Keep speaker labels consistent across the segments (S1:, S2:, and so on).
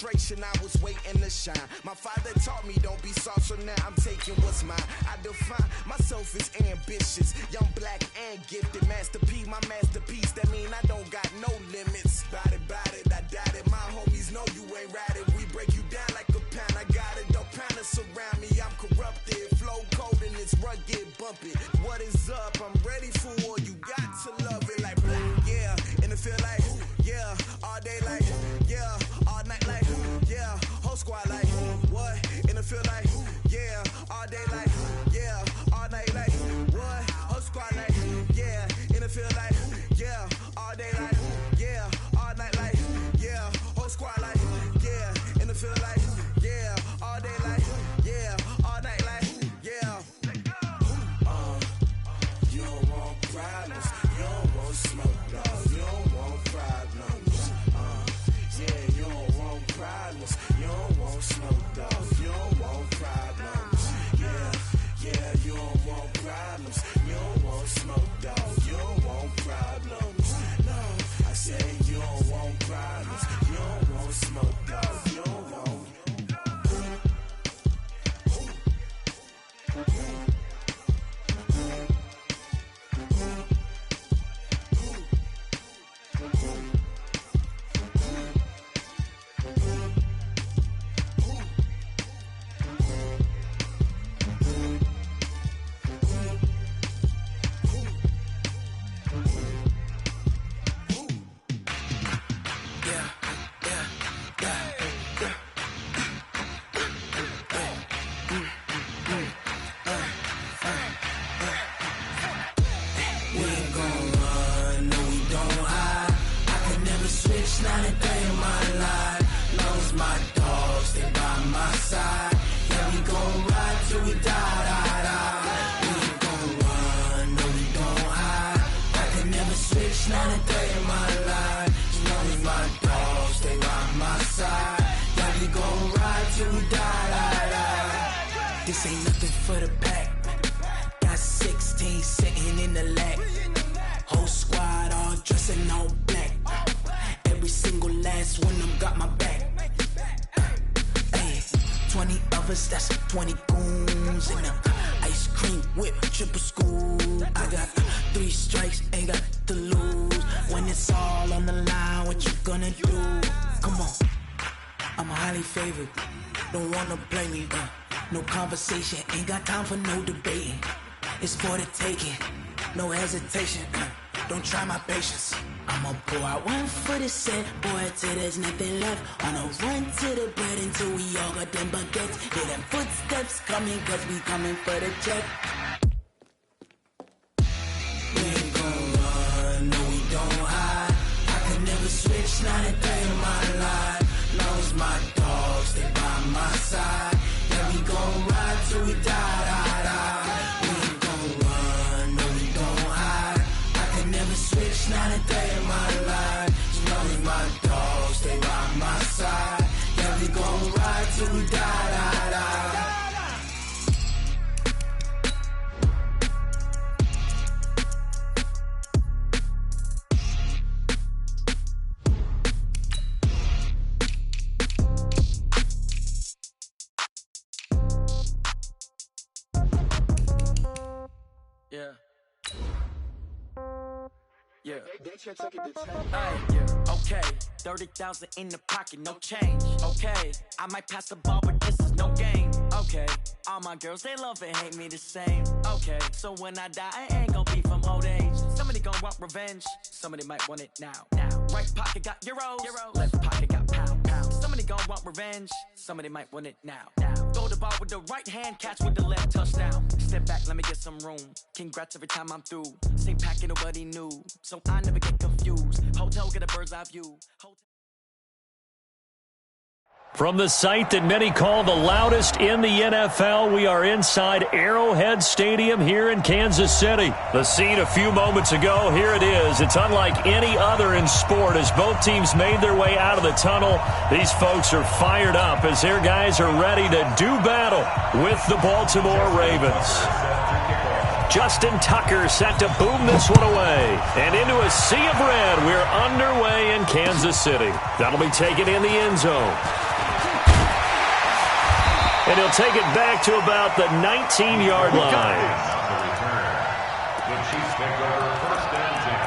S1: frustration, I was waiting to shine. My father taught me don't be soft, so now I'm taking what's mine. I define myself as ambitious, young, black, and gifted. Master P, my masterpiece, that mean I don't got no limits. Bout it, I doubt it. My homies know you ain't ratted. We break you down like a pound. I got it, don't pound to surround me. I'm corrupted, flow cold and it's rugged, bump it. What is up? I'm ready for war. You got to love it like black, yeah. And it feel like, yeah. All day like, yeah. All night like, yeah. Whole squad like, what? And it feel like, yeah. All day like, yeah. All night like, what? Whole squad like, yeah. And it feel like, yeah. All day like, yeah. All night like, yeah. Whole squad like, yeah. And it feel like, yeah. All day like, yeah. All night like, yeah. You don't want problems. You don't want smoke, dog. You don't want problems. Yeah, you don't want problems. You don't want smoke, dog. You don't want problems. Yeah, you don't want problems. You don't want smoke, dog. You don't want problems. No, I say you don't want problems. You don't want smoke, dog. You don't want. This ain't nothing for the pack. Got 16 sitting in the lap. Whole squad all dressing all black. Every single last one of them got my back. Hey, 20 of us, that's 20 goons in the ice cream whip, triple scoop. I got 3 strikes, ain't got to lose. When it's all on the line, what you gonna do? Come on, I'm highly favored. Don't wanna play me, no conversation, ain't got time for no debating. It's for the taking, no hesitation. Don't try my patience. I'ma pour out one for the set, boy, till there's nothing left. On a run to the bread until we all got them baguettes. Hear them footsteps coming, cause we coming for the check. We ain't gon' run, no we don't hide. I could never switch, not a day in my life. Long as my dogs stay by my side. Yeah, we gon' ride till we die. We ain't gon' run, no we don't hide. I could never switch, not a day in my life. As long as my dogs stay by my side. Yeah, we gon' ride till we die. Yeah. Okay, 30,000 in the pocket, no change. Okay, I might pass the ball, but this is no game. Okay, all my girls, they love and hate me the same. Okay, so when I die, I ain't gon' be from old age. Somebody gon' want revenge, somebody might want it now. Right pocket got euros, left pocket got pound. Somebody gon' want revenge, somebody might want it now. Throw the ball with the right hand, catch with the left, touchdown. Step back, let me get some room. Congrats every time I'm through. Same packet, nobody knew, so I never get confused. Hotel, get a bird's eye view.
S2: From the site that many call the loudest in the NFL, we are inside Arrowhead Stadium here in Kansas City. The scene a few moments ago, here it is. It's unlike any other in sport as both teams made their way out of the tunnel. These folks are fired up as their guys are ready to do battle with the Baltimore Ravens. Justin Tucker set to boom this one away. And into a sea of red, we're underway in Kansas City. That'll be taken in the end zone. And he'll take it back to about the 19-yard line.
S3: The Chiefs take over first and 10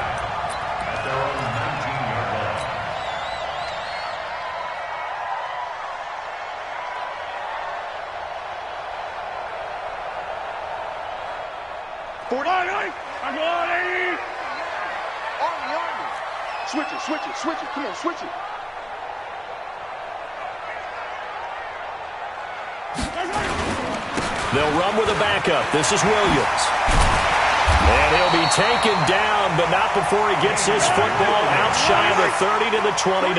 S3: at their own 19-yard line.
S4: Switch it. Come on, switch it.
S2: They'll run with a backup. This is Williams. And he'll be taken down, but not before he gets his football out shy of the 30 to the 29.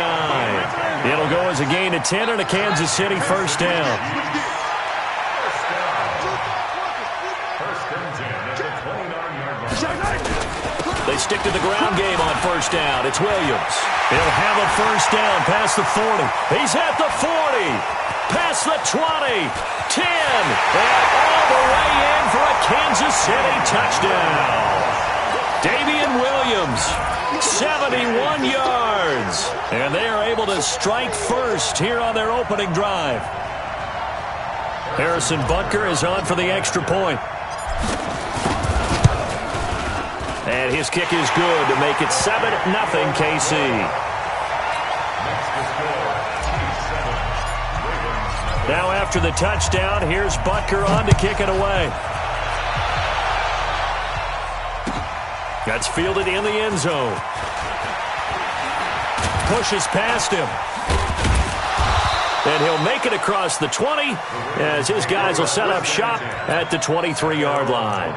S2: It'll go as a gain of 10 and a Kansas City first down. They stick to the ground game on first down. It's Williams. He'll have a first down past the 40. He's at the 40. Past the 20. 10. And all the way in for a Kansas City touchdown. Damian Williams, 71 yards. And they are able to strike first here on their opening drive. Harrison Butker is on for the extra point. And his kick is good to make it 7-0 KC. Now after the touchdown, here's Butker on to kick it away. That's fielded in the end zone. Pushes past him. And he'll make it across the 20 as his guys will set up shop at the 23-yard line.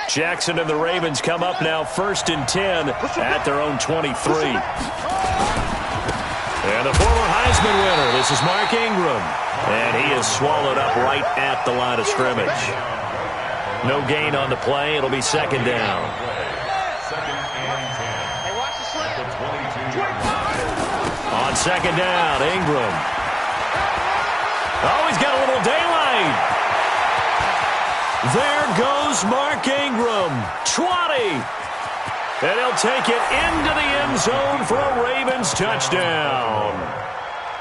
S2: Jackson and the Ravens come up now first and 10 at their own 23. And the former Heisman winner, this is Mark Ingram. And he is swallowed up right at the line of scrimmage. No gain on the play. It'll be second down. On second down, Ingram. Oh, he's got a little daylight. There goes Mark Ingram, 20. And he'll take it into the end zone for a Ravens touchdown.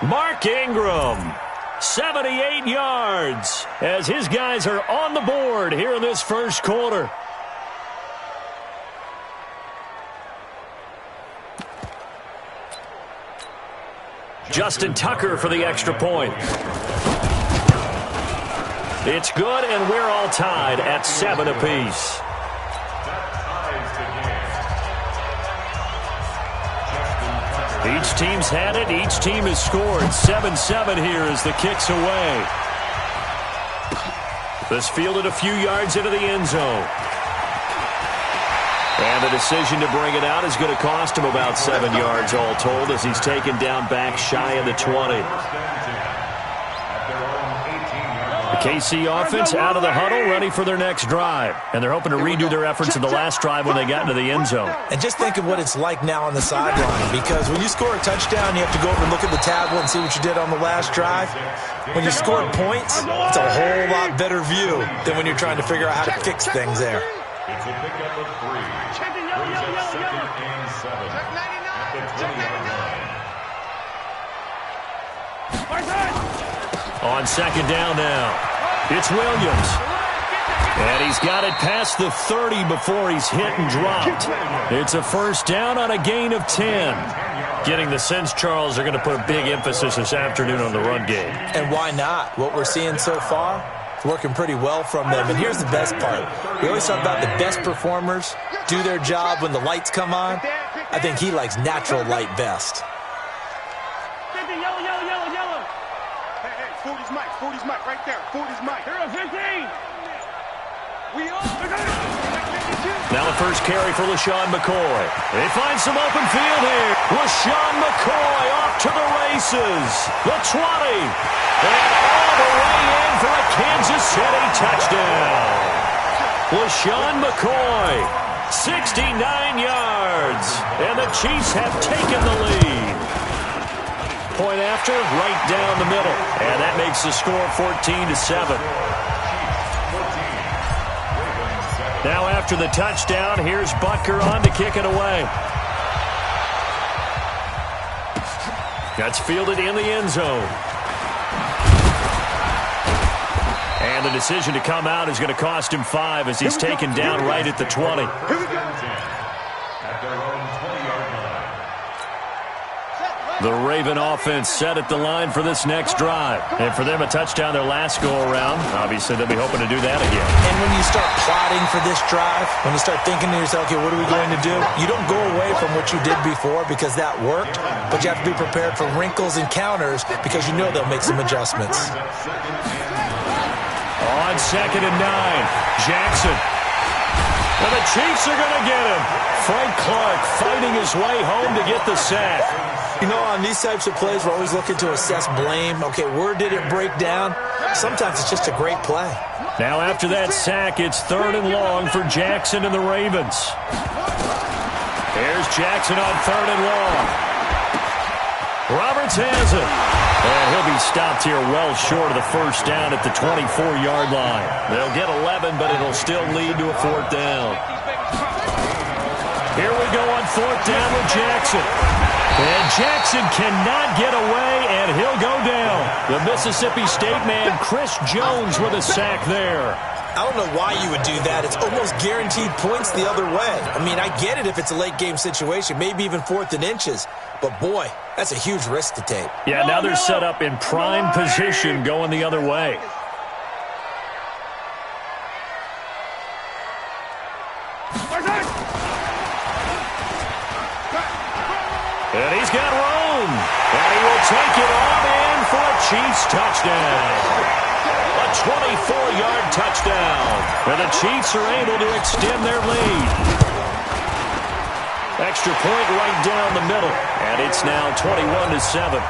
S2: Mark Ingram, 78 yards, as his guys are on the board here in this first quarter. Justin Tucker for the extra point. It's good, and we're all tied at 7 apiece. Each team's had it. Each team has scored. 7-7 here as the kick's away. This fielded a few yards into the end zone. And the decision to bring it out is going to cost him about 7 yards all told as he's taken down back shy of the 20. The KC offense out of the huddle, ready for their next drive. And they're hoping to redo their efforts in the last drive when they got into the end zone.
S5: And just think of what it's like now on the sideline, because when you score a touchdown, you have to go over and look at the tablet and see what you did on the last drive. When you scored points, it's a whole lot better view than when you're trying to figure out how to fix things there.
S3: It's a pickup of 3. Brings up second and 7 at the 20-yard line.
S2: On second down now, it's Williams. And he's got it past the 30 before he's hit and dropped. It's a first down on a gain of 10. Getting the sense, Charles, they're going to put a big emphasis this afternoon on the run game.
S5: And why not? What we're seeing so far, it's working pretty well from them. And here's the best part. We always talk about the best performers do their job when the lights come on. I think he likes natural light best.
S4: 40's Mike, right there. 40's Mike. Here, 15. We are.
S2: Now the first carry for LaShawn McCoy. They find some open field here. LaShawn McCoy off to the races. The 20. And all the way in for a Kansas City touchdown. LaShawn McCoy, 69 yards. And the Chiefs have taken the lead. Point after. after, right down the middle. And that makes the score 14-7. Now after the touchdown, here's Butker on to kick it away. That's fielded in the end zone. And the decision to come out is going to cost him 5 as he's taken down right at the 20. The Raven offense set at the line for this next drive. And for them, a touchdown their last go-around. Obviously, they'll be hoping to do that again.
S5: And when you start plotting for this drive, when you start thinking to yourself, okay, what are we going to do? You don't go away from what you did before because that worked, but you have to be prepared for wrinkles and counters because you know they'll make some adjustments.
S2: On 2nd and 9, Jackson. And the Chiefs are going to get him. Frank Clark fighting his way home to get the sack.
S5: You know, on these types of plays, we're always looking to assess blame. Okay, where did it break down? Sometimes it's just a great play.
S2: Now after that sack, it's 3rd and long for Jackson and the Ravens. Here's Jackson on 3rd and long. Roberts has it. And he'll be stopped here well short of the first down at the 24-yard line. They'll get 11, but it'll still lead to a 4th down. Here we go on 4th down with Jackson. And Jackson cannot get away, and he'll go down. The Mississippi State man, Chris Jones, with a sack there.
S5: I don't know why you would do that. It's almost guaranteed points the other way. I mean, I get it if it's a late-game situation, maybe even 4th and inches. But, boy, that's a huge risk to take.
S2: Yeah, now they're set up in prime position going the other way. And he's got room. And he will take it on in for a Chiefs touchdown. A 24-yard touchdown. And the Chiefs are able to extend their lead. Extra point right down the middle. And it's now 21-7.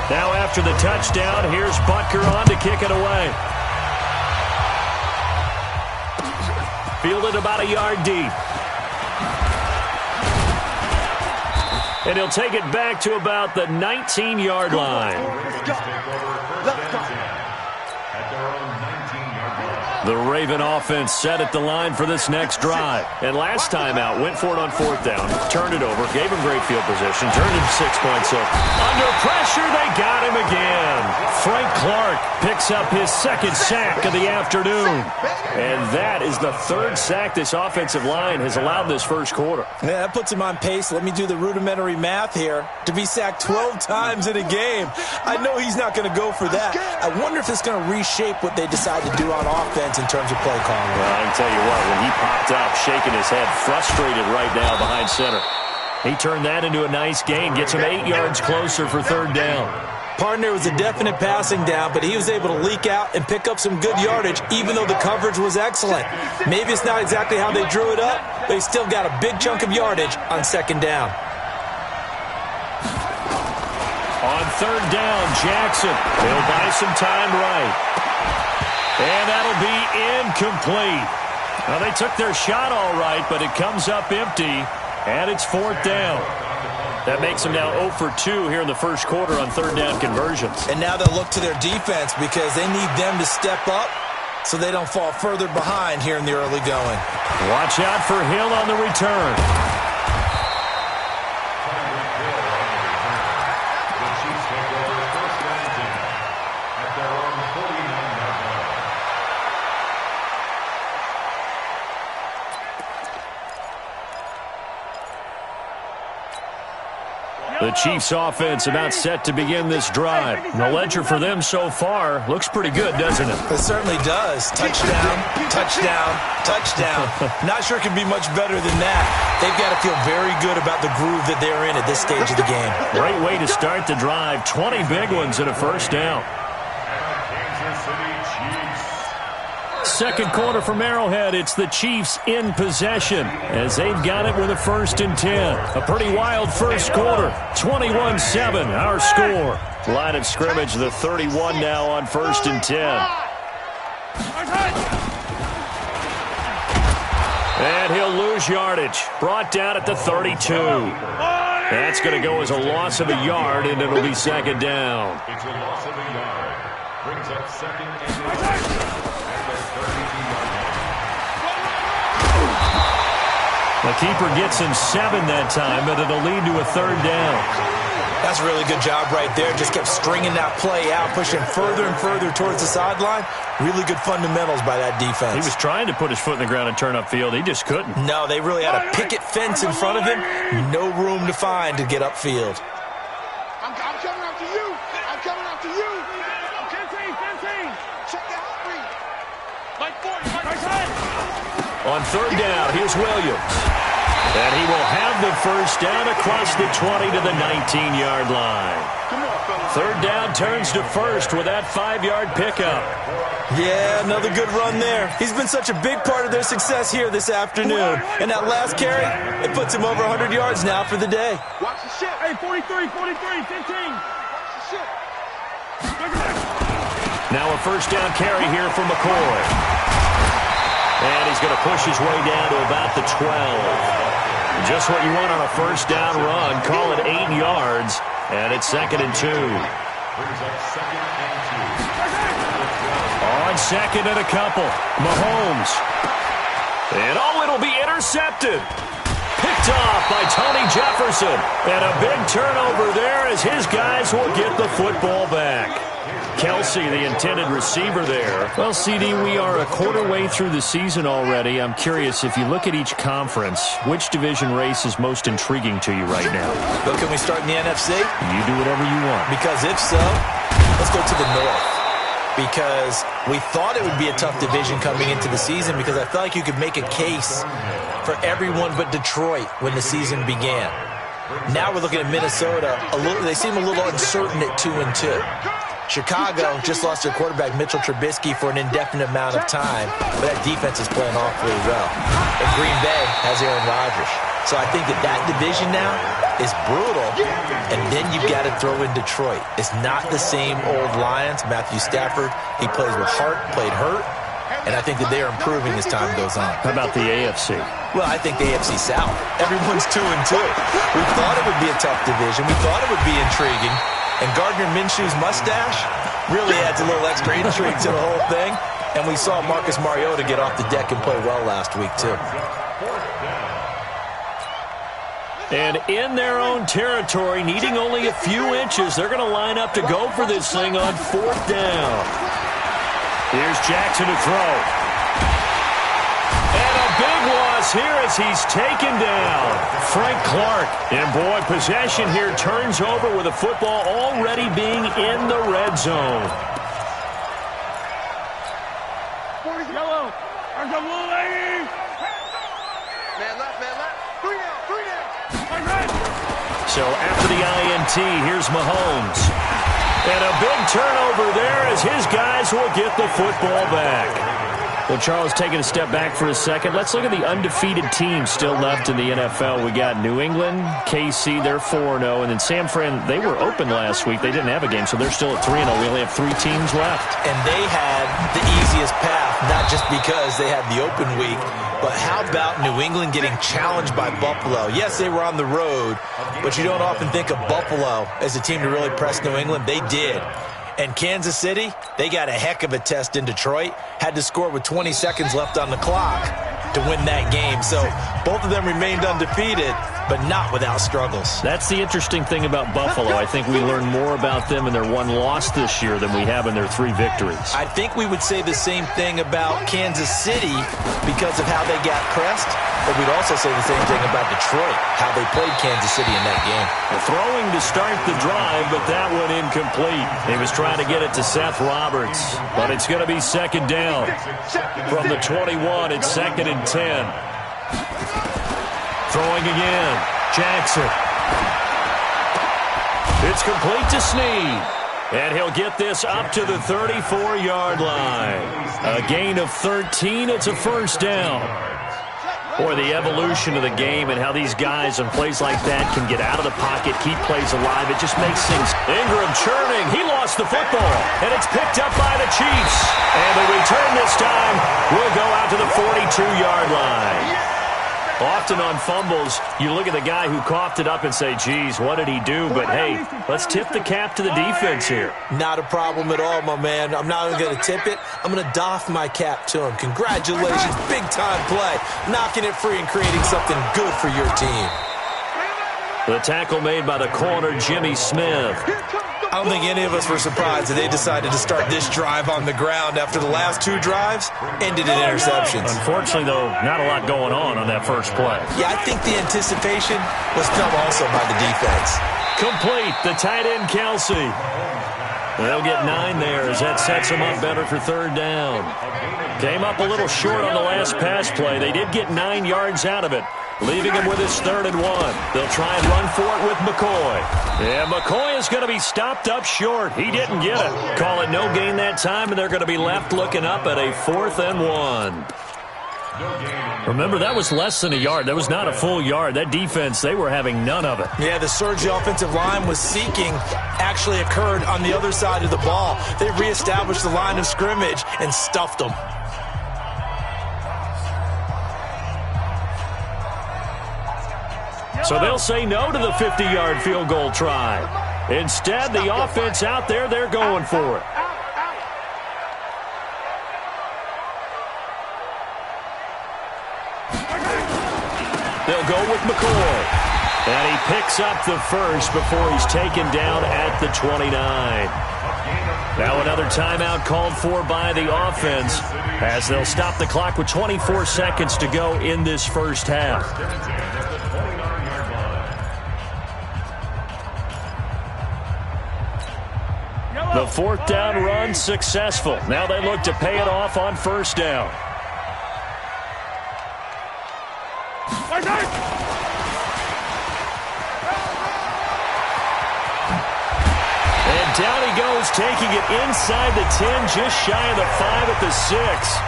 S2: Now after the touchdown, here's Butker on to kick it away. Fielded about a yard deep. And he'll take it back to about the 19-yard line. The Raven offense set at the line for this next drive. And last time out, went for it on 4th down, turned it over, gave him great field position, turned it 6 points. So under pressure, they got him again. Frank Clark picks up his 2nd sack of the afternoon. And that is the 3rd sack this offensive line has allowed this first quarter.
S5: Yeah, that puts him on pace. Let me do the rudimentary math here. To be sacked 12 times in a game. I know he's not going to go for that. I wonder if it's going to reshape what they decide to do on offense in terms of play calling.
S2: Well, I can tell you what, when he popped up, shaking his head, frustrated right now behind center. He turned that into a nice gain, gets him 8 yards closer for 3rd down.
S5: Partner was a definite passing down, but he was able to leak out and pick up some good yardage, even though the coverage was excellent. Maybe it's not exactly how they drew it up, but he still got a big chunk of yardage on 2nd down.
S2: On 3rd down, Jackson. He'll buy some time right. And that'll be incomplete. Well, they took their shot all right, but it comes up empty, and it's 4th down. That makes them now 0 for 2 here in the first quarter on 3rd down conversions.
S5: And now they'll look to their defense because they need them to step up so they don't fall further behind here in the early going.
S2: Watch out for Hill on the return. The Chiefs offense about set to begin this drive. The ledger for them so far looks pretty good, doesn't it?
S5: It certainly does. Touchdown, touchdown, touchdown. Not sure it can be much better than that. They've got to feel very good about the groove that they're in at this stage of the game.
S2: Great way to start the drive. 20 big ones and a first down. Second quarter from Arrowhead, it's the Chiefs in possession as they've got it with a 1st and 10. A pretty wild first quarter, 21-7, our score. Line of scrimmage, the 31 now on 1st and 10. And he'll lose yardage, brought down at the 32. That's going to go as a loss of a yard, and it'll be second down.
S3: It's a loss of a yard. Brings up second and 10 at the 32-yard line.
S2: The keeper gets him 7 that time, but it'll lead to a third down.
S5: That's a really good job right there. Just kept stringing that play out, pushing further and further towards the sideline. Really good fundamentals by that defense.
S2: He was trying to put his foot in the ground and turn upfield. He just couldn't.
S5: No, they really had a picket fence in front of him. No room to find to get upfield.
S4: I'm coming after you. I'm coming after you. 10-10. Check the heart rate. Like 40.
S2: On third down, here's Williams. And he will have the first down across the 20 to the 19-yard line. Third down turns to first with that 5-yard pickup.
S5: Yeah, another good run there. He's been such a big part of their success here this afternoon. And that last carry, it puts him over 100 yards now for the day.
S4: Watch the shit. Hey, 43, 15. Watch the shit.
S2: Now a first down carry here for McCoy. And he's going to push his way down to about the 12. Just what you want on a first down run. Call it 8 yards. And it's second and 2.
S3: Brings up second and 2.
S2: On second and a couple. Mahomes. And it'll be intercepted. Picked off by Tony Jefferson. And a big turnover there as his guys will get the football back. Kelsey, the intended receiver there. Well, CD, we are a quarter way through the season already. I'm curious, if you look at each conference, which division race is most intriguing to you right now?
S5: But can we start in the NFC?
S2: You do whatever you want.
S5: Because if so, let's go to the North. Because we thought it would be a tough division coming into the season because I felt like you could make a case for everyone but Detroit when the season began. Now we're looking at Minnesota. They seem a little uncertain at 2-2. Chicago just lost their quarterback, Mitchell Trubisky, for an indefinite amount of time, but that defense is playing awfully well. And Green Bay has Aaron Rodgers. So I think that division now is brutal, and then you've got to throw in Detroit. It's not the same old Lions. Matthew Stafford, he plays with heart, played hurt, and I think that they are improving as time goes on.
S2: How about the AFC?
S5: Well, I think the AFC South. Everyone's 2-2. We thought it would be a tough division. We thought it would be intriguing. And Gardner Minshew's mustache really adds a little extra intrigue to the whole thing. And we saw Marcus Mariota get off the deck and play well last week, too.
S2: And in their own territory, needing only a few inches, they're going to line up to go for this thing on fourth down. Here's Jackson to throw. And a big loss here as he's taken down. Frank Clark. And boy, possession here turns over with the football already being in the red zone.
S4: 40 yellow. There's a blue lady. Man left. 3 down.
S2: So after the INT, here's Mahomes. And a big turnover there as his guys will get the football back. Well, Charles, taking a step back for a second, let's look at the undefeated teams still left in the NFL. We got New England, KC, they're 4-0, and then San Fran, they were open last week. They didn't have a game, so they're still at 3-0. We only have 3 teams left.
S5: And they had the easiest path, not just because they had the open week, but how about New England getting challenged by Buffalo? Yes, they were on the road, but you don't often think of Buffalo as a team to really press New England. They did. And Kansas City, they got a heck of a test in Detroit. Had to score with 20 seconds left on the clock to win that game. So both of them remained undefeated, but not without struggles.
S2: That's the interesting thing about Buffalo. I think we learned more about them in their one loss this year than we have in their 3 victories.
S5: I think we would say the same thing about Kansas City because of how they got pressed, but we'd also say the same thing about Detroit, how they played Kansas City in that game.
S2: The throwing to start the drive, but that one incomplete. He was trying to get it to Seth Roberts, but it's going to be second down. From the 21, it's second and 10. Throwing again. Jackson. It's complete to Snead. And he'll get this up to the 34-yard line. A gain of 13. It's a first down. Boy, the evolution of the game and how these guys on plays like that can get out of the pocket, keep plays alive. It just makes things. Ingram churning. He lost the football. And it's picked up by the Chiefs. And the return this time will go out to the 42-yard line. Often on fumbles, you look at the guy who coughed it up and say, geez, what did he do? But, hey, let's tip the cap to the defense here.
S5: Not a problem at all, my man. I'm not even going to tip it. I'm going to doff my cap to him. Congratulations, big-time play. Knocking it free and creating something good for your team.
S2: The tackle made by the corner, Jimmy Smith.
S5: I don't think any of us were surprised that they decided to start this drive on the ground after the last 2 drives ended in interceptions.
S2: Unfortunately, though, not a lot going on that first play.
S5: Yeah, I think the anticipation was felt also by the defense.
S2: Complete, the tight end, Kelsey. They'll get 9 there as that sets them up better for 3rd down. Came up a little short on the last pass play. They did get 9 yards out of it, leaving him with his 3rd and 1. They'll try and run for it with McCoy. Yeah, McCoy is going to be stopped up short. He didn't get it. Call it no gain that time, and they're going to be left looking up at a 4th and 1. Remember, that was less than a yard. That was not a full yard. That defense, they were having none of it.
S5: Yeah, the surge the offensive line was seeking actually occurred on the other side of the ball. They reestablished the line of scrimmage and stuffed them.
S2: So they'll say no to the 50-yard field goal try. Instead, the offense out there, they're going for it. They'll go with McCoy. And he picks up the first before he's taken down at the 29. Now another timeout called for by the offense as they'll stop the clock with 24 seconds to go in this first half. The 4th down run successful. Now they look to pay it off on 1st down. And down he goes, taking it inside the 10, just shy of the 5 at the 6.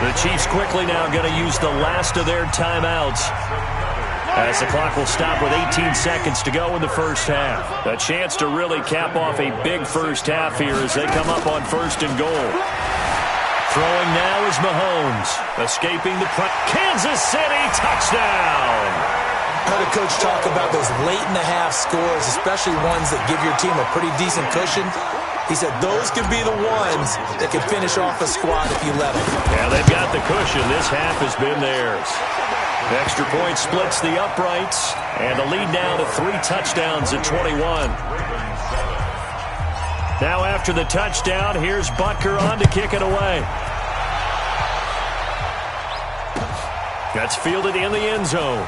S2: The Chiefs quickly now going to use the last of their timeouts, as the clock will stop with 18 seconds to go in the first half. A chance to really cap off a big first half here as they come up on 1st and goal. Throwing now is Mahomes. Escaping the Kansas City touchdown.
S5: I heard a coach talk about those late-in-the-half scores, especially ones that give your team a pretty decent cushion. He said those could be the ones that can finish off a squad if you let them.
S2: Yeah, they've got the cushion. This half has been theirs. Extra point splits the uprights, and the lead now to 3 touchdowns at 21. Now after the touchdown, here's Butker on to kick it away. That's fielded in the end zone.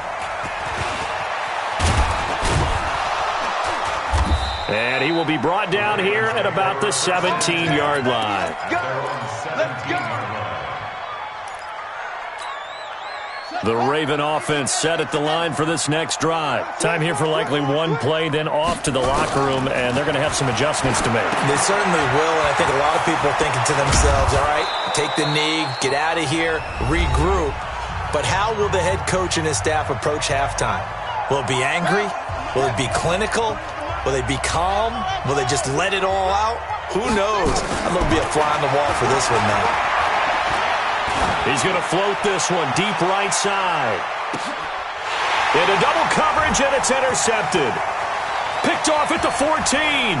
S2: And he will be brought down here at about the 17-yard line.
S4: Let's go.
S2: The Raven offense set at the line for this next drive. Time here for likely one play, then off to the locker room, and they're going to have some adjustments to make.
S5: They certainly will, and I think a lot of people are thinking to themselves, all right, take the knee, get out of here, regroup. But how will the head coach and his staff approach halftime? Will it be angry? Will it be clinical? Will they be calm? Will they just let it all out? Who knows? I'm going to be a fly on the wall for this one now.
S2: He's going to float this one deep right side. Into double coverage, and it's intercepted. Picked off at the 14.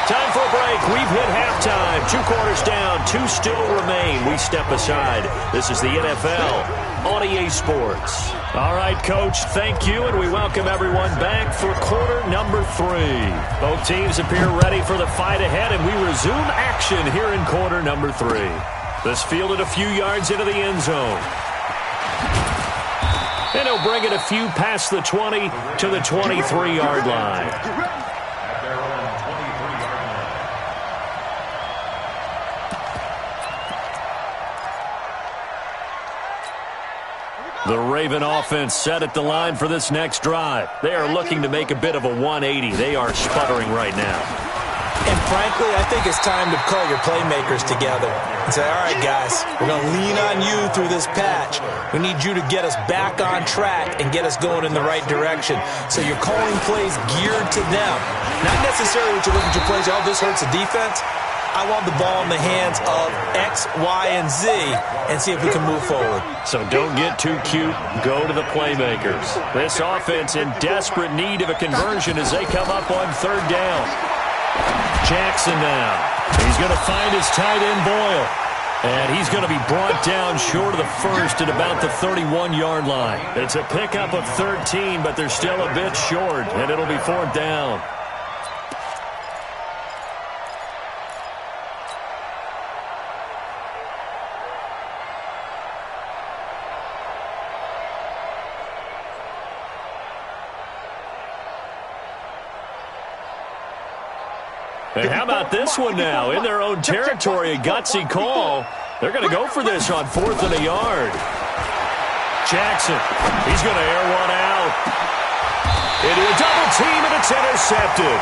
S2: Time for a break. We've hit halftime. 2 quarters down. 2 still remain. We step aside. This is the NFL on EA Sports. All right, Coach, thank you, and we welcome everyone back for quarter number 3. Both teams appear ready for the fight ahead, and we resume action here in quarter number 3. This fielded a few yards into the end zone. And he'll bring it a few past the 20 to the 23-yard line. The Raven offense set at the line for this next drive. They are looking to make a bit of a 180. They are sputtering right now.
S5: And frankly, I think it's time to call your playmakers together and say, all right, guys, we're going to lean on you through this patch. We need you to get us back on track and get us going in the right direction. So you're calling plays geared to them. Not necessarily that you look at your plays, oh, this hurts the defense. I want the ball in the hands of X, Y, and Z and see if we can move forward.
S2: So don't get too cute. Go to the playmakers. This offense in desperate need of a conversion as they come up on third down. Jackson now. He's going to find his tight end Boyle. And he's going to be brought down short of the first at about the 31-yard line. It's a pickup of 13, but they're still a bit short, and it'll be fourth down. And how about this one now? In their own territory, a gutsy call. They're going to go for this on 4th and a yard. Jackson, he's going to air one out. Into a double team, and it's intercepted.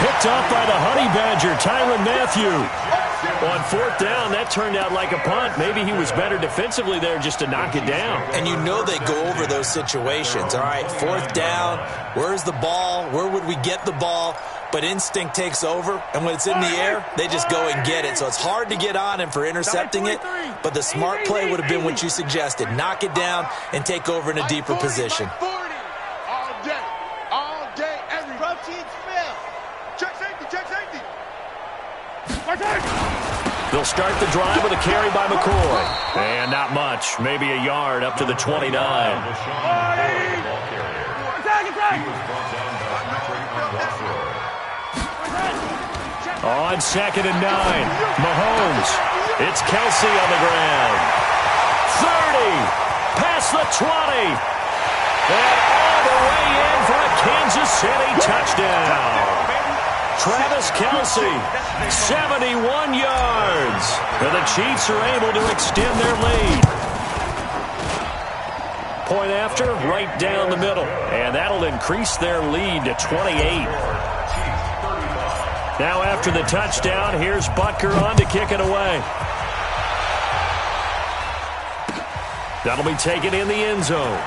S2: Picked up by the Honey Badger, Tyrann Mathieu. On 4th down, that turned out like a punt. Maybe he was better defensively there just to knock it down.
S5: And you know they go over those situations. All right, 4th down, where's the ball? Where would we get the ball? But instinct takes over, and when it's in the air, they just go and get it. So it's hard to get on him for intercepting it, but the smart play would have been what you suggested. Knock it down and take over in a deeper position.
S4: All day, every team's fail. Check safety.
S2: They'll start the drive with a carry by McCoy. And not much, maybe a yard up to the 29. On 2nd and 9, Mahomes. It's Kelsey on the ground. 30, past the 20. And all the way in for a Kansas City touchdown. Travis Kelsey, 71 yards. And the Chiefs are able to extend their lead. Point after, right down the middle. And that'll increase their lead to 28. Now after the touchdown, here's Butker on to kick it away. That'll be taken in the end zone.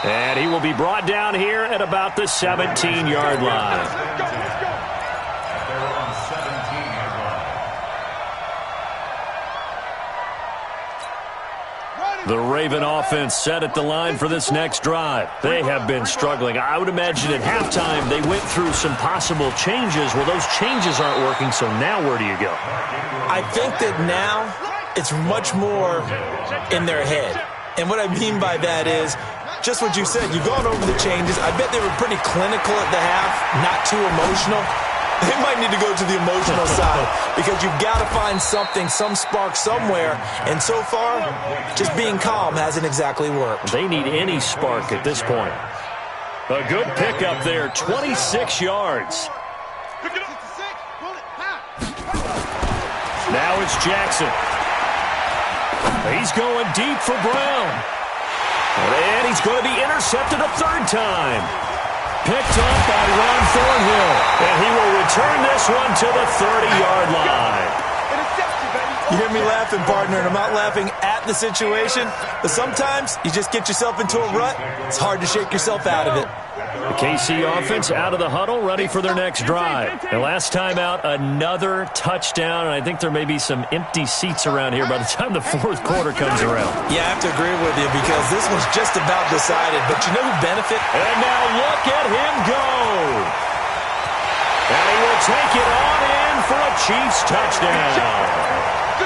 S2: And he will be brought down here at about the 17-yard line. The Raven offense set at the line for this next drive. They have been struggling. I would imagine at halftime they went through some possible changes. Well, those changes aren't working, so now where do you go?
S5: I think that now it's much more in their head. And what I mean by that is just what you said. You've gone over the changes. I bet they were pretty clinical at the half, not too emotional. They might need to go to the emotional side because you've got to find something, some spark somewhere. And so far, just being calm hasn't exactly worked.
S2: They need any spark at this point. A good pickup there, 26 yards. Now it's Jackson. He's going deep for Brown. And he's going to be intercepted a third time. Picked up by Ron Thornhill. And he will return this one to the 30-yard line.
S5: You hear me laughing, partner, and I'm not laughing at the situation. But sometimes you just get yourself into a rut. It's hard to shake yourself out of it.
S2: The KC offense out of the huddle, ready for their next drive. And last time out, another touchdown. And I think there may be some empty seats around here by the time the fourth quarter comes around.
S5: Yeah, I have to agree with you because this was just about decided. But you know who benefit?
S2: And now look at him go. And he will take it on in for a Chiefs touchdown.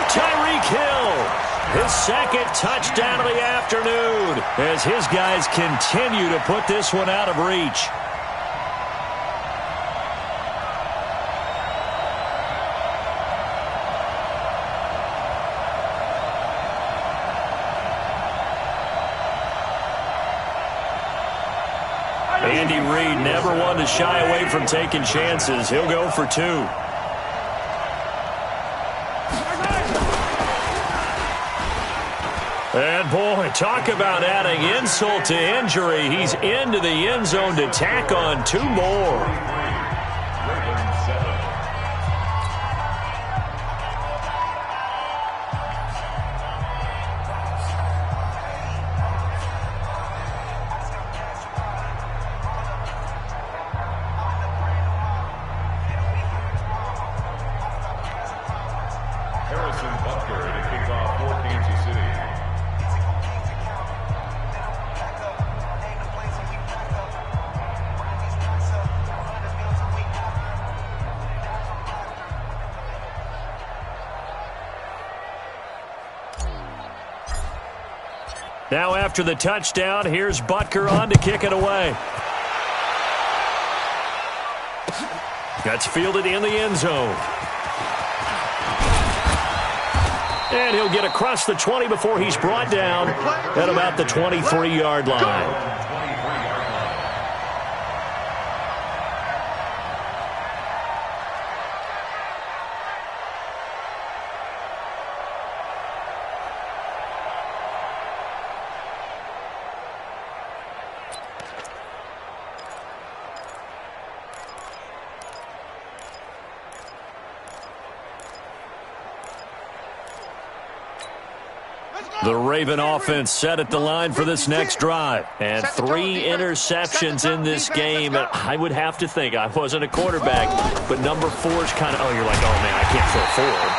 S2: Tyreek Hill, his second touchdown of the afternoon as his guys continue to put this one out of reach. Andy Reid never one to shy away from taking chances. He'll go for two. And, boy, talk about adding insult to injury. He's into the end zone to tack on two more.
S3: Harrison Butker to kick off for Kansas City.
S2: Now after the touchdown, here's Butker on to kick it away. That's fielded in the end zone. And he'll get across the 20 before he's brought down at about the 23-yard line. The Raven offense set at the line for this next drive. And 3 interceptions in this game. And I would have to think, I wasn't a quarterback, but number 4's kind of, you're like, oh, man, I can't throw forward.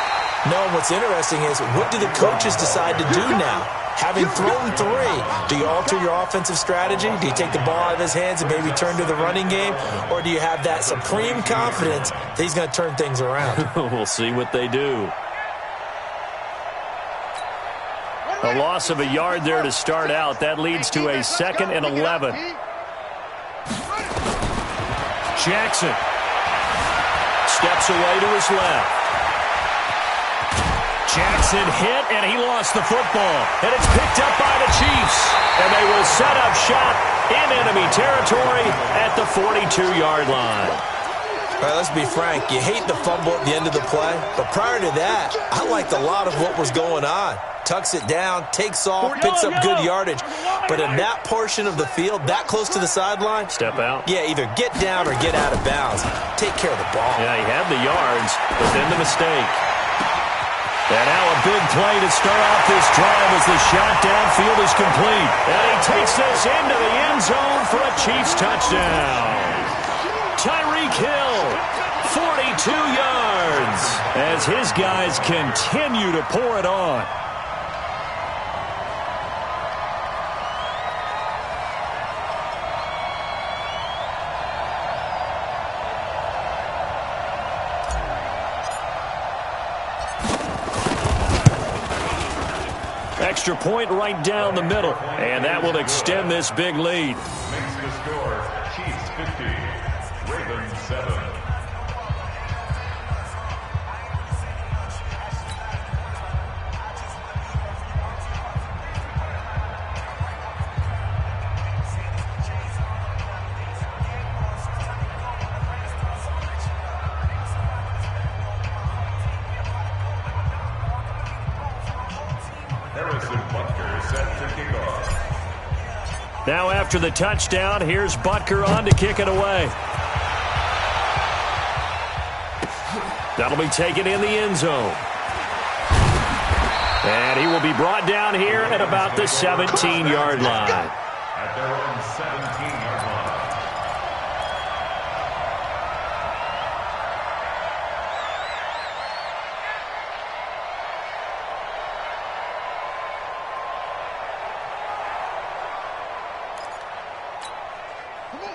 S5: No, what's interesting is, what do the coaches decide to do now? Having thrown 3, do you alter your offensive strategy? Do you take the ball out of his hands and maybe turn to the running game? Or do you have that supreme confidence that he's going to turn things around?
S2: We'll see what they do. A loss of a yard there to start out. That leads to a 2nd and 11. Jackson steps away to his left. Jackson hit, and he lost the football. And it's picked up by the Chiefs. And they will set up shop in enemy territory at the 42-yard line.
S5: All right, let's be frank. You hate the fumble at the end of the play. But prior to that, I liked a lot of what was going on. Tucks it down, takes off, picks up good yardage. But in that portion of the field, that close to the sideline,
S2: step out.
S5: Yeah, either get down or get out of bounds. Take care of the ball.
S2: Yeah, he had the yards, but then the mistake. And now a big play to start off this drive as the shot downfield is complete. And he takes this into the end zone for a Chiefs touchdown. Tyreek Hill, 42 yards, as his guys continue to pour it on. Extra point right down the middle, and that will extend this big lead.
S3: Makes the score Chiefs 50, Ravens 7.
S2: Now after the touchdown, here's Butker on to kick it away. That'll be taken in the end zone. And he will be brought down here at about the 17-yard line.
S3: At their own 17-yard line.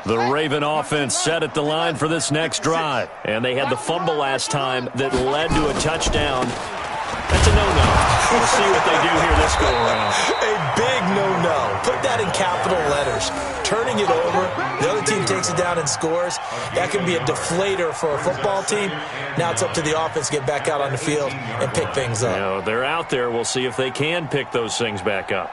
S2: The Raven offense set at the line for this next drive. And they had the fumble last time that led to a touchdown. That's a no-no. We'll see what they do here this go-around.
S5: A big no-no. Put that in capital letters. Turning it over, the other team takes it down and scores. That can be a deflator for a football team. Now it's up to the offense to get back out on the field and pick things up.
S2: You know, they're out there. We'll see if they can pick those things back up.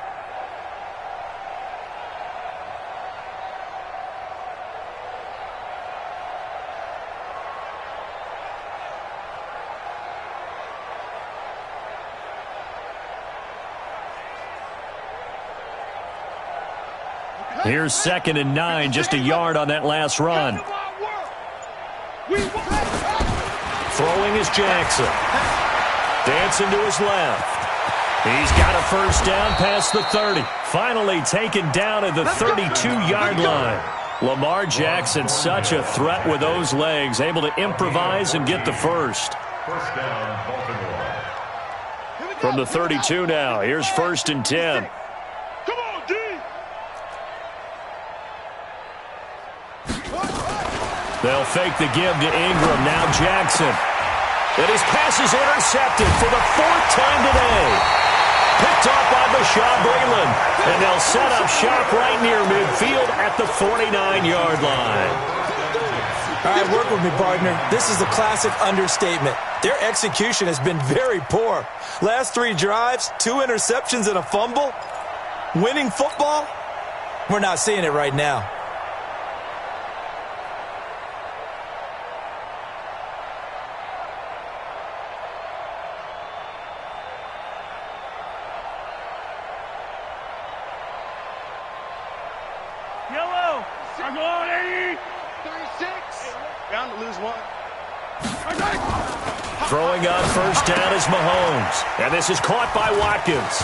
S2: Here's 2nd and 9, just a yard on that last run. Throwing is Jackson. Dancing to his left. He's got a first down past the 30. Finally taken down at the 32-yard line. Lamar Jackson, such a threat with those legs, able to improvise and get the first.
S3: First down, Baltimore.
S2: From the 32 now, here's 1st and 10.
S4: Come on, D.
S2: They'll fake the give to Ingram. Now Jackson. And his pass is intercepted for the 4th time today. Picked off by Bashaud Breeland. And they'll set up shop right near midfield at the 49-yard line.
S5: All right, work with me, partner. This is a classic understatement. Their execution has been very poor. Last 3 drives, 2 interceptions and a fumble. Winning football? We're not seeing it right now.
S4: Yellow. I'm going 80. 36. Bound to lose 1.
S2: Throwing on 1st down is Mahomes. And this is caught by Watkins.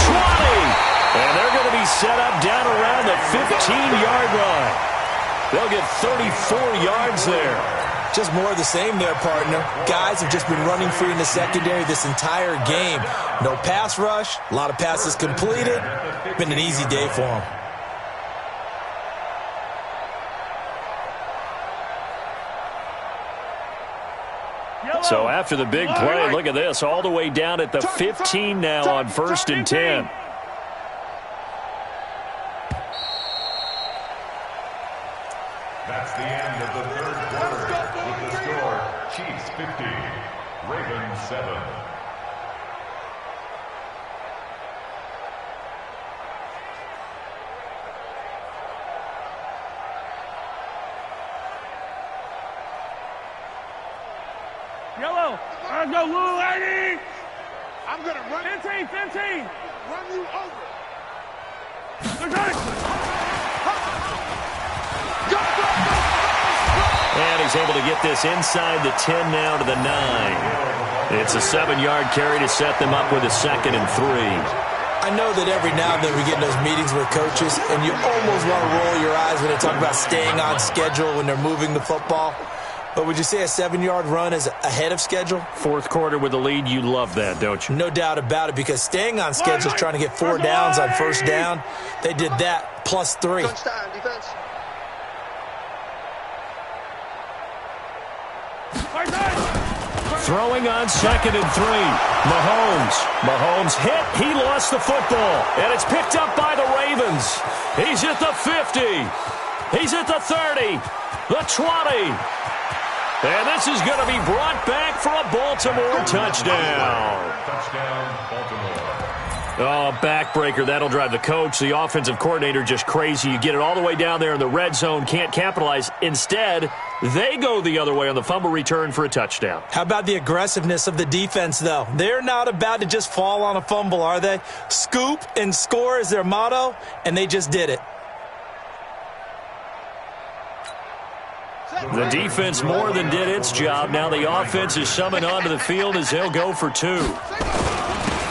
S2: 20. And they're going to be set up down around the 15-yard line. They'll get 34 yards there.
S5: Just more of the same there, partner. Guys have just been running free in the secondary this entire game. No pass rush, a lot of passes completed. Been an easy day for them.
S2: So after the big play, look at this, all the way down at the 15 now on 1st and 10.
S3: That's the end of the 3rd quarter with the score Chiefs 50, Ravens 7.
S4: Yellow. I'm going to Lou Lady. I'm going to run. 15. Run you over.
S2: And he's able to get this inside the 10 now to the 9. It's a 7-yard carry to set them up with a 2nd and 3.
S5: I know that every now and then we get in those meetings with coaches, and you almost want to roll your eyes when they talk about staying on schedule when they're moving the football. But would you say a 7-yard run is ahead of schedule?
S2: 4th quarter with the lead, you love that, don't you?
S5: No doubt about it, because staying on schedule is trying to get 4 downs on 1st down. They did that plus 3.
S4: Defense.
S2: Throwing on 2nd and 3. Mahomes hit. He lost the football. And it's picked up by the Ravens. He's at the 50. He's at the 30. The 20. And this is going to be brought back for a Baltimore touchdown.
S3: Touchdown, Baltimore.
S2: Oh, backbreaker. That'll drive the coach, the offensive coordinator, just crazy. You get it all the way down there in the red zone, can't capitalize. Instead, they go the other way on the fumble return for a touchdown.
S5: How about the aggressiveness of the defense, though? They're not about to just fall on a fumble, are they? Scoop and score is their motto, and they just did it.
S2: The defense more than did its job. Now the offense is summoned onto the field as they'll go for 2.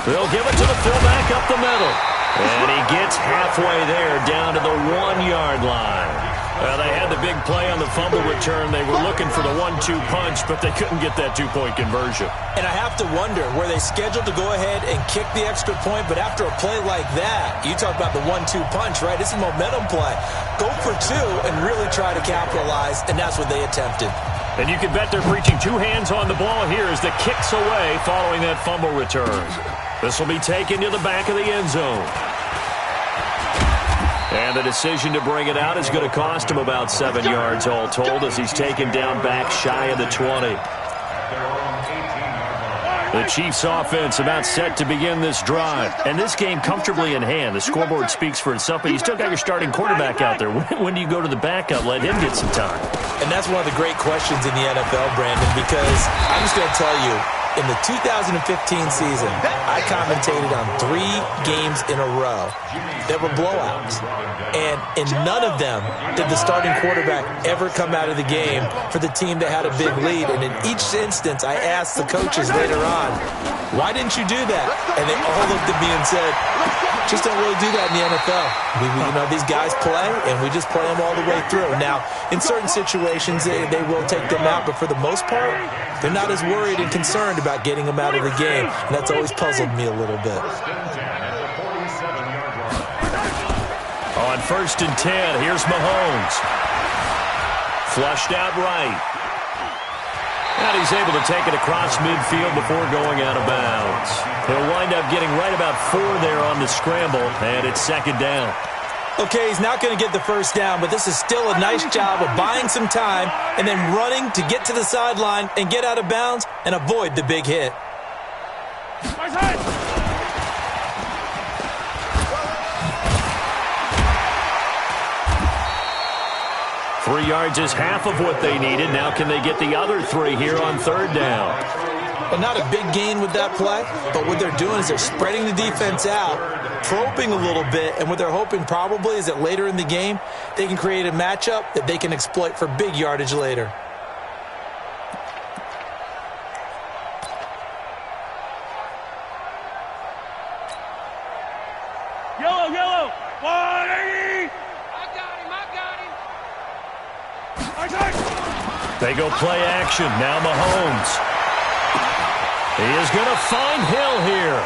S2: They'll give it to the fullback up the middle. And he gets halfway there down to the 1-yard line. They had the big play on the fumble return. They were looking for the 1-2 punch, but they couldn't get that 2-point conversion.
S5: And I have to wonder, were they scheduled to go ahead and kick the extra point? But after a play like that, you talk about the 1-2 punch, right? It's a momentum play. Go for 2 and really try to capitalize, and that's what they attempted.
S2: And you can bet they're preaching 2 hands on the ball here as the kick's away following that fumble return. This will be taken to the back of the end zone. And the decision to bring it out is going to cost him about 7 yards all told as he's taken down back shy of the 20. The Chiefs offense about set to begin this drive. And this game comfortably in hand. The scoreboard speaks for itself, but you still got your starting quarterback out there. When do you go to the backup? Let him get some time.
S5: And that's one of the great questions in the NFL, Brandon, because I'm just going to tell you, in the 2015 season, I commentated on 3 games in a row that were blowouts. And in none of them did the starting quarterback ever come out of the game for the team that had a big lead. And in each instance, I asked the coaches later on, why didn't you do that? And they all looked at me and said, Just don't really do that in the NFL. These guys play, and we just play them all the way through. Now, in certain situations, they will take them out, but for the most part, they're not as worried and concerned about getting them out of the game, and that's always puzzled me a little bit.
S2: On 1st and 10, here's Mahomes. Flushed out right. And he's able to take it across midfield before going out of bounds. He'll wind up getting right about 4 there on the scramble, and it's 2nd down.
S5: Okay, he's not going to get the first down, but this is still a nice job of buying some time and then running to get to the sideline and get out of bounds and avoid the big hit.
S2: 3 yards is half of what they needed. Now can they get the other 3 here on 3rd down?
S5: Well, not a big gain with that play, but what they're doing is they're spreading the defense out, probing a little bit, and what they're hoping probably is that later in the game, they can create a matchup that they can exploit for big yardage later.
S4: Yellow, 180! I got him!
S2: They go play action. Now Mahomes. He is going to find Hill here.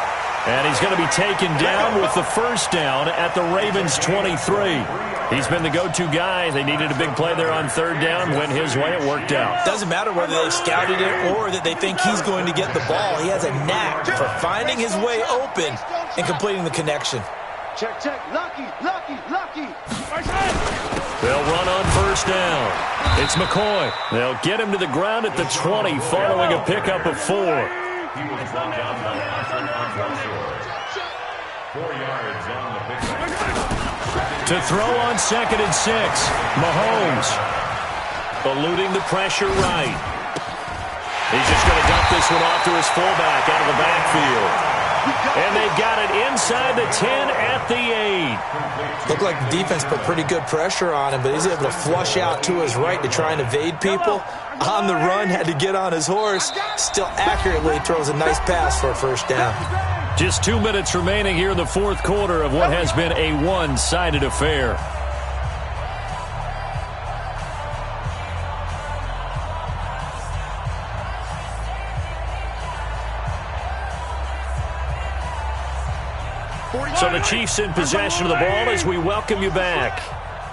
S2: And he's going to be taken down with the first down at the Ravens' 23. He's been the go-to guy. They needed a big play there on 3rd down. Went his way. It worked out.
S5: Doesn't matter whether they've scouted it or that they think he's going to get the ball. He has a knack for finding his way open and completing the connection.
S4: Check. Lucky.
S2: They'll run on 1st down. It's McCoy. They'll get him to the ground at the 20 following a pickup of 4.
S3: He was brought down by Patrick on 4 yards on the pickup.
S2: To throw on 2nd and 6. Mahomes eluding the pressure right. He's just going to dump this one off to his fullback out of the backfield. And they've got it inside the 10 at the 8.
S5: Looked like the defense put pretty good pressure on him, but he's able to flush out to his right to try and evade people. On the run, had to get on his horse. Still accurately throws a nice pass for a first down.
S2: Just 2 minutes remaining here in the 4th quarter of what has been a one-sided affair. So the Chiefs in possession of the ball as we welcome you back.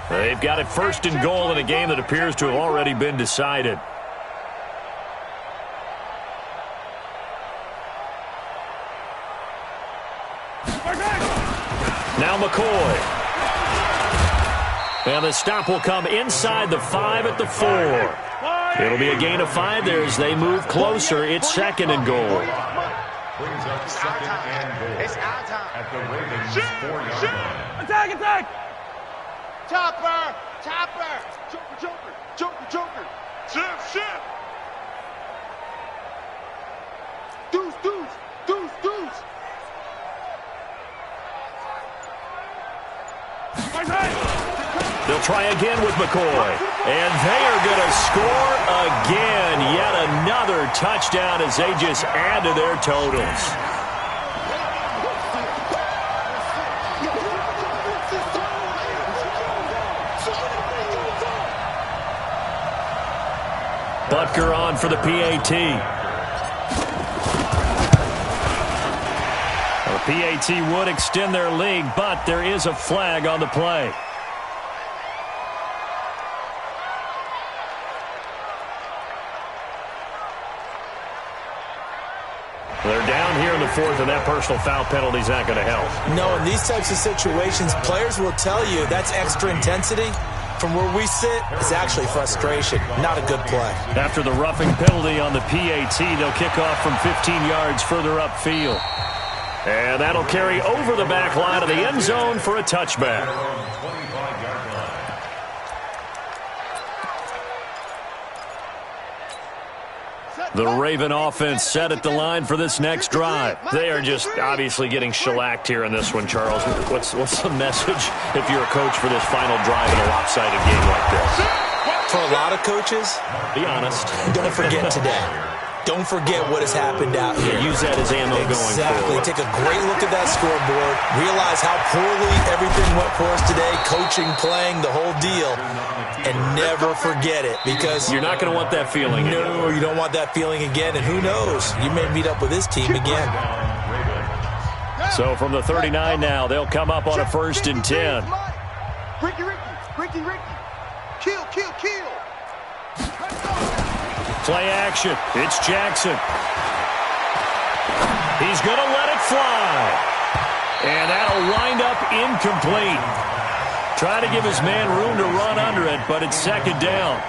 S2: They've got it 1st and goal in a game that appears to have already been decided. Now McCoy. And the stop will come inside the 5 at the 4. It'll be a gain of 5 there as they move closer. It's 2nd and goal.
S3: Brings up 2nd and goal.
S4: It's our time.
S3: At the Ravens' 4-yard line.
S4: Attack! Chopper! Joker! Ship! Deuce!
S2: They'll try again with McCoy. And they are going to score again. Yet another touchdown as they just add to their totals. Butker on for the PAT. The PAT would extend their lead, but there is a flag on the play. They're down here in the 4th, and that personal foul penalty is not going to help.
S5: No, in these types of situations, players will tell you that's extra intensity. From where we sit, it's actually frustration. Not a good play.
S2: After the roughing penalty on the PAT, they'll kick off from 15 yards further upfield. And that'll carry over the back line of the end zone for a touchback. The Raven offense set at the line for this next drive. They are just obviously getting shellacked here in this one, Charles. What's the message if you're a coach for this final drive in a lopsided game like this?
S5: For a lot of coaches,
S2: be honest.
S5: don't forget today. Don't forget what has happened out here.
S2: Use that as ammo going
S5: Exactly.
S2: forward.
S5: Take a great look at that scoreboard. Realize how poorly everything went for us today. Coaching, playing, the whole deal. And never forget it, because
S2: you're not going to want that feeling again.
S5: No, you don't want that feeling again. And who knows? You may meet up with this team again.
S2: So from the 39 now, they'll come up on a 1st and 10.
S4: Ricky. Kill.
S2: Play action. It's Jackson. He's going to let it fly. And that'll wind up incomplete. Trying to give his man room to run under it, but it's 2nd down.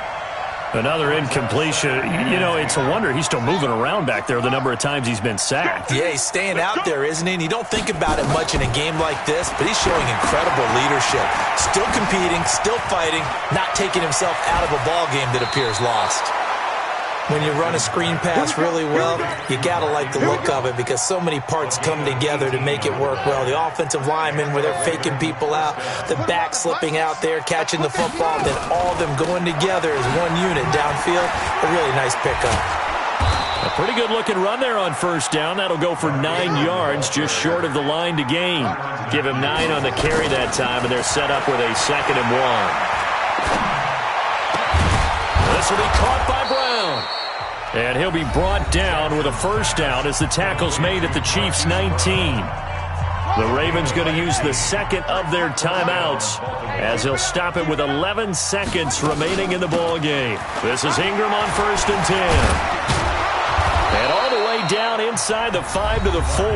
S2: Another incompletion. You know, it's a wonder he's still moving around back there the number of times he's been sacked.
S5: Yeah, he's staying out there, isn't he? And you don't think about it much in a game like this, but he's showing incredible leadership. Still competing, still fighting, not taking himself out of a ball game that appears lost. When you run a screen pass really well, you got to like the look of it, because so many parts come together to make it work well. The offensive linemen, where they're faking people out, the back slipping out there, catching the football, then all of them going together as one unit downfield. A really nice pickup.
S2: A pretty good-looking run there on 1st down. That'll go for 9 yards, just short of the line to gain. Give him 9 on the carry that time, and they're set up with a 2nd and 1. This will be caught by Brown. And he'll be brought down with a 1st down as the tackle's made at the Chiefs' 19. The Ravens going to use the 2nd of their timeouts as he'll stop it with 11 seconds remaining in the ball game. This is Ingram on 1st and 10. And all the way down inside the 5 to the 4.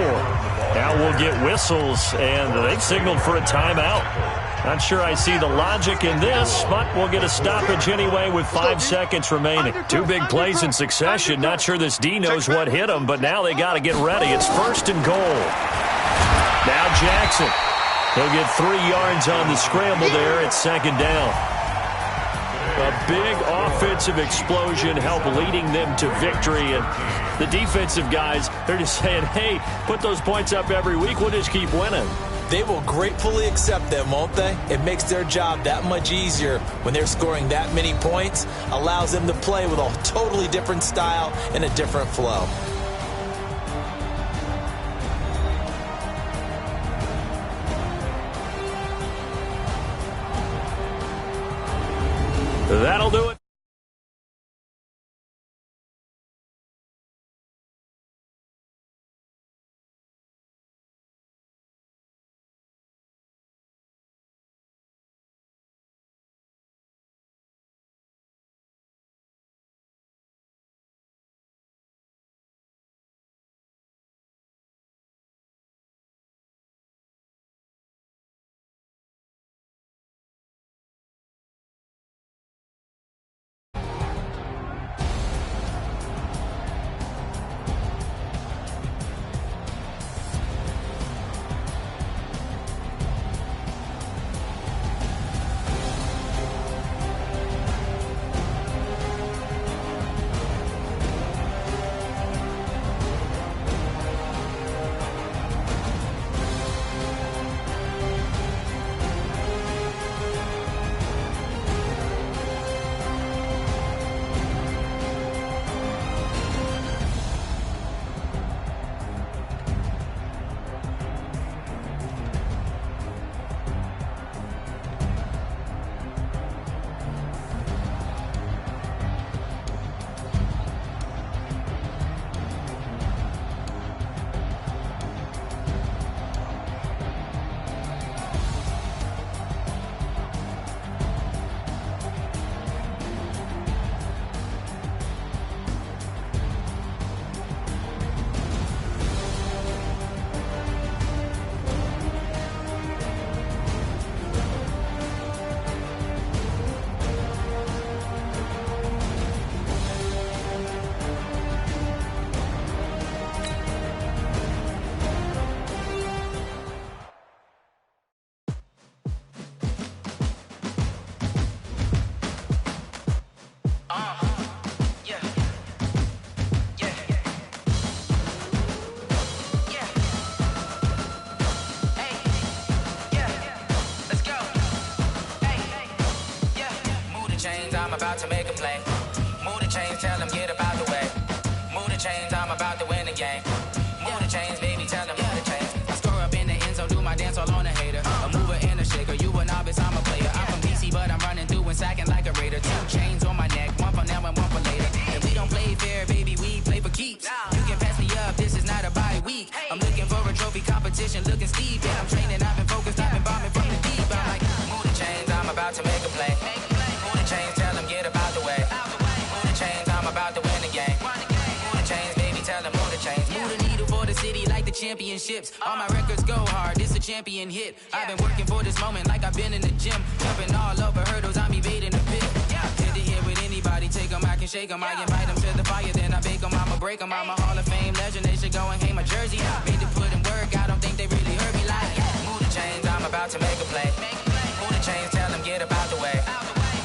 S2: Now we'll get whistles, and they've signaled for a timeout. Not sure I see the logic in this, but we'll get a stoppage anyway with 5 seconds remaining. 2 big plays in succession. Not sure this D knows what hit him, but now they got to get ready. It's 1st and goal. Now Jackson. He'll get 3 yards on the scramble there at 2nd down. A big offensive explosion helped leading them to victory. And the defensive guys, they're just saying, hey, put those points up every week. We'll just keep winning.
S5: They will gratefully accept them, won't they? It makes their job that much easier when they're scoring that many points. Allows them to play with a totally different style and a different flow.
S2: That'll do it.
S6: the chains, baby, tell them move the chains. I score up in the end zone, do my dance all on a hater. A mover and a shaker, you a novice, I'm a player. I'm from DC, but I'm running through and sacking like a raider. 2 chains on my neck, one for now and one for later. If we don't play fair, baby, we play for keeps. You can pass me up, this is not a bye week. I'm looking for a trophy competition, looking steep. Yeah, I'm training, I've been focused, I've been bombing from the deep. I'm like, move the chains, I'm about to make a play. Move the chains, tell them get about the way. Move the chains, I'm about to win the game. Move the chains, baby, tell them move the chains. Move the needle for the city like the championships. All my records go hard, this a champion hit. I've been working for this moment like I've been in the gym. Jumping all over hurdles, I'm evading the pit. Head to head with anybody, take them, I can shake them. I invite them to the fire, then I bake them, I'ma break them. I'm a Hall of Fame legend, they should go and hang my jersey. Made to put in work, I don't think they really heard me like, move the chains, I'm about to make a play. Move the chains, tell them get about the way.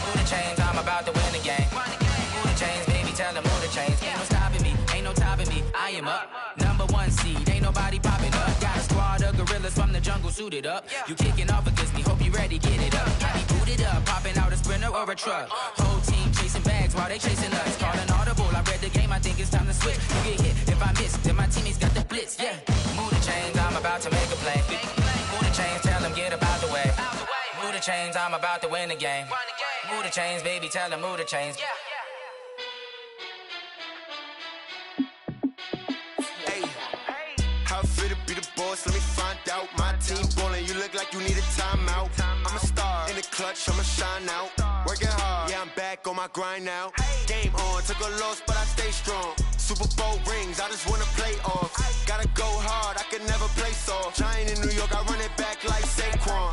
S6: Move the chains, I'm about to win the game. Move the chains, baby, tell them move the chains. Ain't no stopping me, ain't no topping me, I am up. Number 1 seed, ain't nobody popping up. Got a squad of gorillas from the jungle suited up. You kicking off against me, hope you ready, get it up. I be booted up, popping out a sprinter or a truck. Whole team chasing bags while they chasing us. Calling audible, I read the game, I think it's time to switch. You get hit, if I miss, then my teammates got the blitz, yeah. Move the chains, I'm about to make a play. Move the chains, tell them get about the way. Move the chains, I'm about to win the game. Move the chains, baby, tell them move the chains.
S1: How fit to be the boss? Let me find out. My team ballin', you look like you need a timeout. I'm a star in the clutch, I'ma shine out. Working hard, yeah, I'm back on my grind now. Game on, took a loss, but I stay strong. Super Bowl rings, I just wanna play off. Gotta go hard, I can never play soft. Giant in New York, I run it back like Saquon.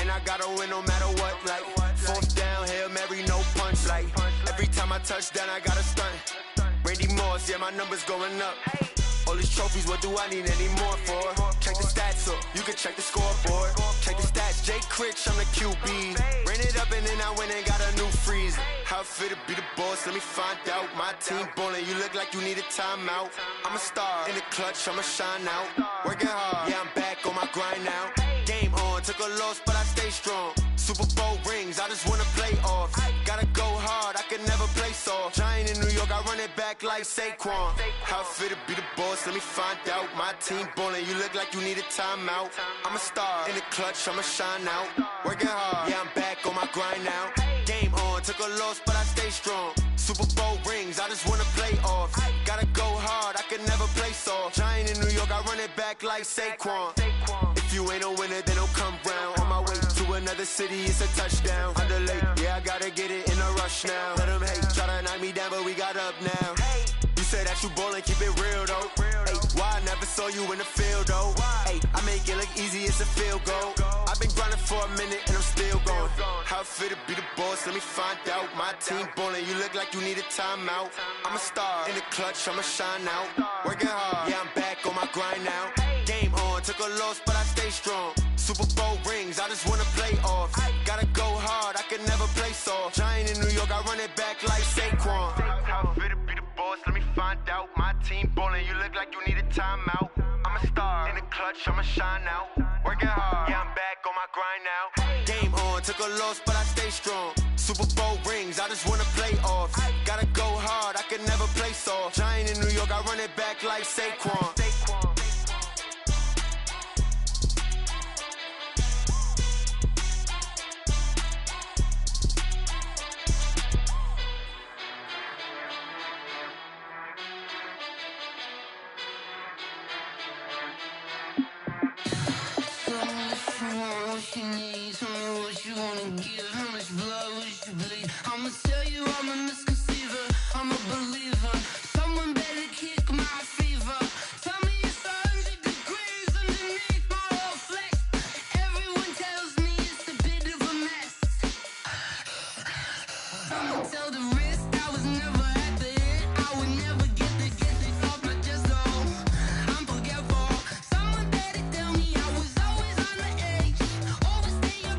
S1: And I gotta win no matter what, like 4th down, Hail Mary, no punch. Like every time I touch down, I gotta stunt. Randy Moss, yeah, my numbers going up. All these trophies, what do I need any more for? Check the stats up, you can check the scoreboard. Check the stats, Jay Critch, I'm the QB. Ran it up and then I went and got a new freeze. How fit to be the boss, let me find out. My team ballin', you look like you need a timeout. I'm a star in the clutch, I'ma shine out. Working hard, yeah, I'm back on my grind now. Game on, took a loss, but I stay strong. Super Bowl rings, I just wanna play off. Gotta go hard, I can never play soft. Giant in New York, I run it back like Saquon. How fit to be the boss, let me find out. My team ballin', you look like you need a timeout. I'm a star in the clutch, I'ma shine out. Working hard, yeah, I'm back on my grind now. Game on, took a loss, but I stay strong. Super Bowl rings, I just wanna play off. Gotta go hard, I can never play soft. Giant in New York, I run it back like Saquon. If you ain't a winner, then don't come round. On my way to another city, it's a touchdown. Underlay, yeah, I gotta get it in a rush now. Let them hate, try to knock me down, but we got up now. You say that you ballin', keep it real though. Hey, why I never saw you in the field though? Hey, I make it look easy, it's a field goal. I've been grinding for a minute and I'm still going. How fit to be the boss, let me find out. My team ballin', you look like you need a timeout. I'm a star in the clutch, I'ma shine out. Working hard, yeah, I'm back on my grind now. Game on, took a loss, but I stay strong. Super Bowl rings, I just wanna play off. Gotta go hard, I can never play soft. Giant in New York, I run it back like Saquon. How fit to be the boss, let me find out. My team ballin', you look like you need a timeout. I'm a star in the clutch, I'ma shine out. Working hard, yeah, I'm back on my grind now. Game on, took a loss, but I stay strong. Super Bowl rings, I just wanna play off. Gotta go hard, I can never play soft. Giant in New York, I run it back like Saquon.
S7: What you need, tell me what you wanna give. How much blood would you bleed? I'ma tell you I'm a misconceiver, I'm a believer. Someone better kick my fever. Tell me it's 100 degrees underneath my whole flesh. Everyone tells me it's a bit of a mess. Someone tell the risk I was never at the end. I would never get the off my chest though. I'm forgetful. Someone better tell me I was always on the edge. Overstaying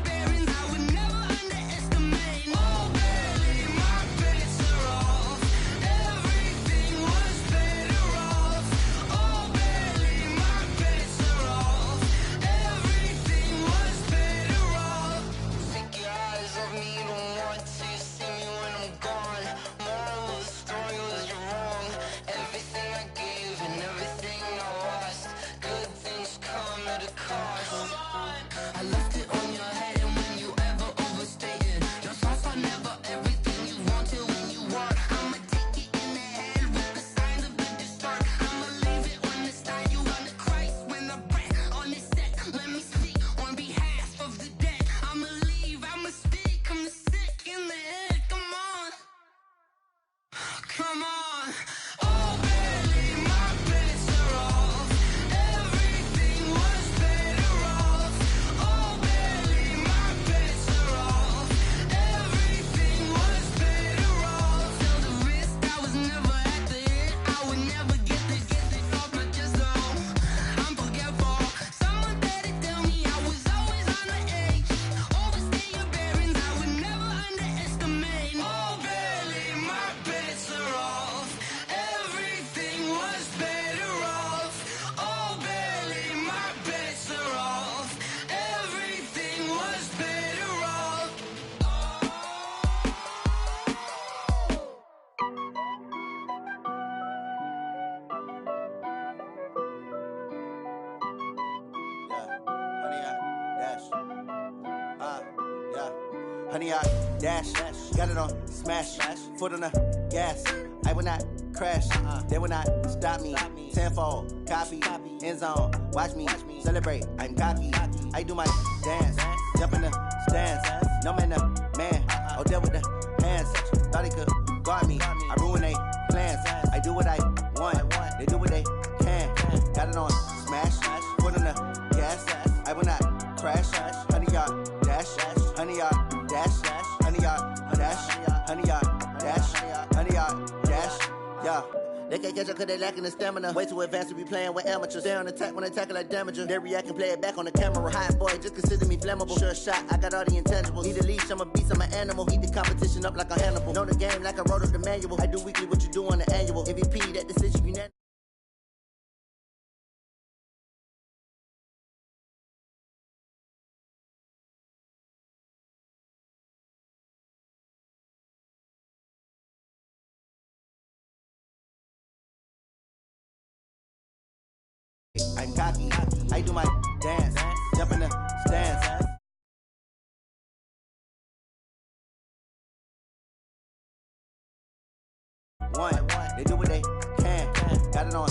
S8: 100 yard dash, got it on smash, foot on the gas. I will not crash, they will not stop me. Tenfold, copy, end zone, watch me celebrate. I'm cocky, I do my dance, jump in the stands. No man, the man, oh, there with the hands. Thought he could guard me, I ruin they plans. I do what I want, they do what they can. Got it on smash, foot on the gas. I will not crash, 100 yard dash, 100 yard dash, 100 yard dash, 100 yard dash, 100 yard dash, yeah. They can't catch up cause they lacking the stamina. Way too advanced to be playing with amateurs. Stay on attack when they tackle like damager. They react and play it back on the camera. Hot boy, just consider me flammable. Sure shot, I got all the intangibles. Need a leash, I'm a beast, I'm an animal. Eat the competition up like a Hannibal. Know the game like I wrote up the manual. I do weekly what you do on the annual. MVP, that decision unanimous. I'm cocky, I do my dance, jump in the stands. One, they do what they can, got it on